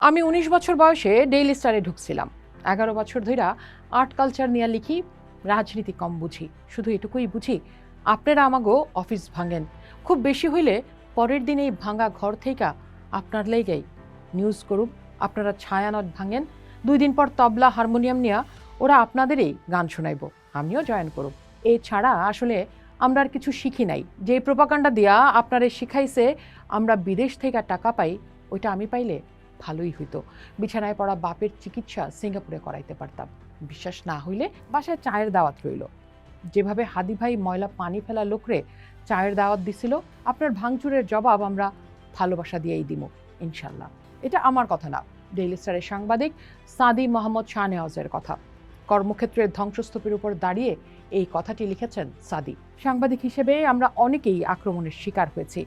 আমি ১৯ বছর বয়সে ডেইলি স্টারে ঢুকছিলাম। ১১ বছর ধইরা আর্ট কালচার নিয়ে লিখি, রাজনীতি কম বুঝি। শুধু এটুকুই বুঝি, আপনারা আমাগো অফিস ভাঙেন, খুব বেশি হইলে পরের দিন এই ভাঙা ঘর থেইকা আপনার লেগেই নিউজ করুম। আপনারা ছায়ানট ভাঙেন, ২ দিন পর তবলা হারমোনিয়াম নিয়া ওরা আপনাদেরই গান শোনাইব, আমিও জয়েন করুম। এছাড়া আসলে আমরা আর কিছু শিখি নাই। যে প্রোপাগান্ডা দিয়া আপনারে শিখাইছে আমরা বিদেশ থেকে টাকা পাই, ওইটা আমি পাইলে ভালোই হইতো। বিছানায় পড়া বাপের চিকিৎসা সিঙ্গাপুরে করাইতে পারতাম। বিশ্বাস না হইলে বাসায় চায়ের দাওয়াত রইল। যেভাবে হাদি ভাই ময়লা পানি ফেলা লোকরে চায়ের দাওয়াত দিছিল, আপনার ভাঙচুরের জবাব আমরা ভালোবাসা দিয়েই দিব ইনশাল্লাহ। এটা আমার কথা না, ডেইলি স্টারের সাংবাদিক সাদি মোহাম্মদ শাহনেওয়াজের কথা। কর্মক্ষেত্রের ধ্বংসস্তূপের উপর দাঁড়িয়ে এই কথাটি লিখেছেন সাদি। সাংবাদিক হিসেবে আমরা অনেকেই আক্রমণের শিকার হয়েছি,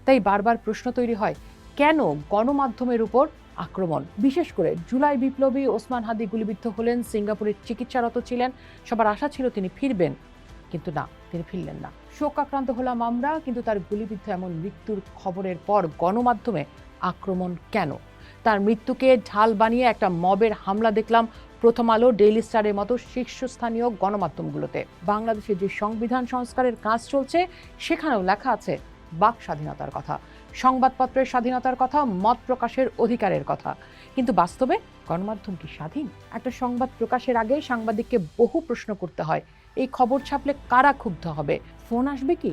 তাই বারবার প্রশ্ন তৈরি হয়, কেন গণমাধ্যমের উপর আক্রমণ? বিশেষ করে জুলাই বিপ্লবী ওসমান হাদি গুলিবিদ্ধ হলেন, সিঙ্গাপুরে চিকিৎসারত ছিলেন, সবার আশা ছিল তিনি ফিরবেন, কিন্তু না, তিনি ফিরলেন না। শোকাক্রান্ত হলাম আমরা, কিন্তু তার গুলিবিদ্ধ এমন মৃত্যুর খবরের পর গণমাধ্যমে আক্রমণ কেন? তার মৃত্যুকে ঢাল বানিয়ে একটা মবের হামলা দেখলাম প্রথম আলো, ডেইলি স্টারের মতো শীর্ষস্থানীয় গণমাধ্যমগুলোতে। বাংলাদেশে যে সংবিধান সংস্কারের কাজ চলছে, সেখানেও লেখা আছে বাক স্বাধীনতার কথা, সংবাদপত্রের স্বাধীনতার কথা, মত প্রকাশের অধিকারের কথা। কিন্তু বাস্তবে গণমাধ্যম কি স্বাধীন? একটা সংবাদ প্রকাশের আগে সাংবাদিককে বহু প্রশ্ন করতে হয়। এই খবর ছাপলে কারা ক্ষুব্ধ হবে? ফোন আসবে কি?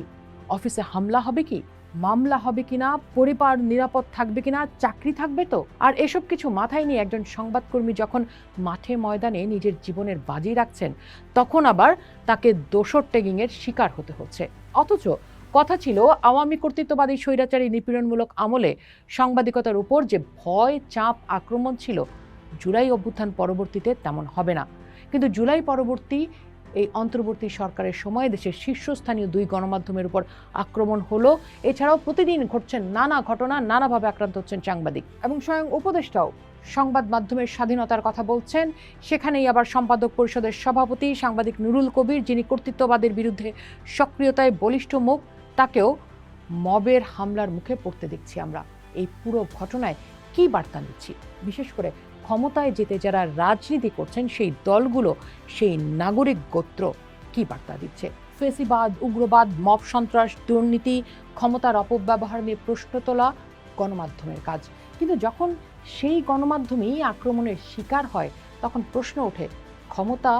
অফিসে হামলা হবে কি? মামলা হবে কিনা? পরিবার নিরাপদ থাকবে কিনা? চাকরি থাকবে তো? আর এসব কিছু মাথায় নিয়ে একজন সংবাদকর্মী যখন মাঠে ময়দানে নিজের জীবনের বাজি রাখছেন, তখন আবার তাকে দোসর ট্যাগিংয়ের শিকার হতে হচ্ছে। অথচ কথা ছিল, আওয়ামী কর্তৃত্ববাদী স্বৈরাচারী নিপীড়নমূলক আমলে সাংবাদিকতার উপর যে ভয়, চাপ, আক্রমণ ছিল, জুলাই অভ্যুত্থান পরবর্তীতে তেমন হবে না। কিন্তু জুলাই পরবর্তী এই অন্তর্বর্তী সরকারের সময় দেশের শীর্ষস্থানীয় ২ গণমাধ্যমের উপর আক্রমণ হলো। এছাড়াও প্রতিদিন ঘটছেন নানা ঘটনা, নানাভাবে আক্রান্ত হচ্ছেন সাংবাদিক। এবং স্বয়ং উপদেষ্টাও সংবাদ মাধ্যমের স্বাধীনতার কথা বলছেন। সেখানেই আবার সম্পাদক পরিষদের সভাপতি সাংবাদিক নুরুল কবির, যিনি কর্তৃত্ববাদের বিরুদ্ধে সক্রিয়তায় বলিষ্ঠ মুখ, তাকেও মবের হামলার মুখে পড়তে দেখছি আমরা। এই পুরো ঘটনায় কি বার্তা নিচ্ছি? বিশেষ করে ক্ষমতায় যেতে যারা রাজনীতি করছেন, সেই দলগুলো, সেই নাগরিক গোত্র কি বার্তা দিচ্ছে? ফেসিবাদ, উগ্রবাদ, মব সন্ত্রাস, দুর্নীতি, ক্ষমতার অপব্যবহার নিয়ে প্রশ্ন তোলা গণমাধ্যমের কাজ। কিন্তু যখন সেই গণমাধ্যমেই আক্রমণের শিকার হয়, তখন প্রশ্ন ওঠে, ক্ষমতা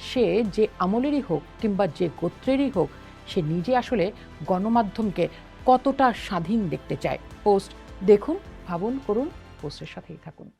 সে যে আমলেরই হোক কিংবা যে গোত্রেরই হোক, সে নিজে আসলে গণমাধ্যমকে কতটা স্বাধীন দেখতে চায়? পোস্ট দেখুন, ভাবুন, করুন, পোস্টের সাথেই থাকুন।